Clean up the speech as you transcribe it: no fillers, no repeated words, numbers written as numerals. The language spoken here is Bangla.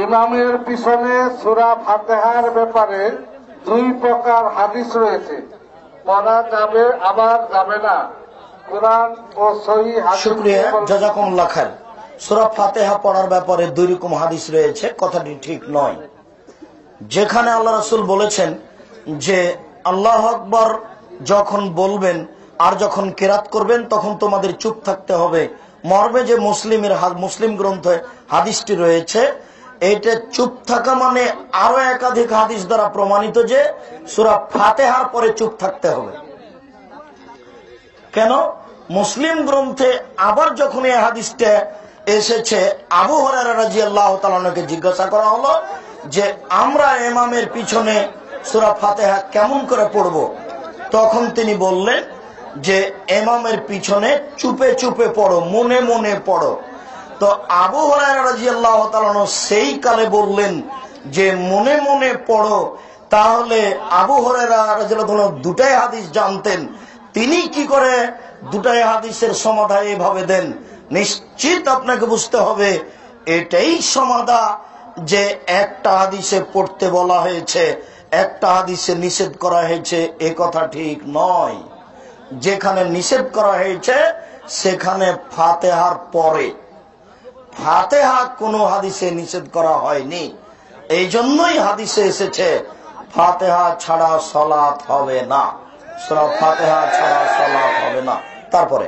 ইমামের পিছনে সূরা ফাতিহার ব্যাপারে দুই প্রকার হাদিস রয়েছে, পড়া যাবে আবার যাবে না। কুরআন ও সহিহ হাদিস। শুকরিয়া, জাযাকুমুল্লাহ খায়ের। সূরা ফাতিহা পড়ার ব্যাপারে দুই রকম হাদিস রয়েছে, কথাটি ঠিক নয়। যেখানে আল্লাহ রাসূল বলেছেন যে আল্লাহু আকবার যখন বলবেন আর যখন কিরাত করবেন তখন তোমাদের চুপ থাকতে হবে, মর্মে যে মুসলিম গ্রন্থে হাদিসটি রয়েছে, এটা চুপ থাকা মানে আরো একাধিক হাদিস দ্বারা প্রমাণিত যে সূরা ফাতিহার পরে চুপ থাকতে হবে। কেন? মুসলিম গ্রন্থে আবার যখন এই হাদিসটা এসেছে, আবু হুরায়রা রাদিয়াল্লাহু তাআলা আনহুকে জিজ্ঞাসা করা হলো যে আমরা ইমামের পিছনে সূরা ফাতিহা কেমন করে পড়ব, তখন তিনি বললেন যে ইমামের পিছনে চুপে চুপে পড়ো, মনে মনে পড়ো। তো আবু হুরায়রা রাদিয়াল্লাহু তাআলা আনহু সেই কালে বললেন যে মনে মনে পড়ো, তাহলে আবু হুরায়রা রাদিয়াল্লাহু তাআলা দুটাই হাদিস জানতেন, তিনি কি করে দুটাই হাদিসের সমাধান এভাবে দেন? নিশ্চিত আপনাকে বুঝতে হবে এটাই সমাধান যে একটা হাদিসে পড়তে বলা হয়েছে, একটা হাদিসে নিষেধ করা হয়েছে, এ কথা ঠিক নয়। যেখানে নিষেধ করা হয়েছে সেখানে ফাতিহার পরে, ফাতিহা কোনো হাদিসে নিষেধ করা হয়নি। এই জন্যই হাদিসে এসেছে ফাতিহা ছাড়া সালাত হবে না, সূরা ফাতিহা ছাড়া সালাত হবে না। তারপরে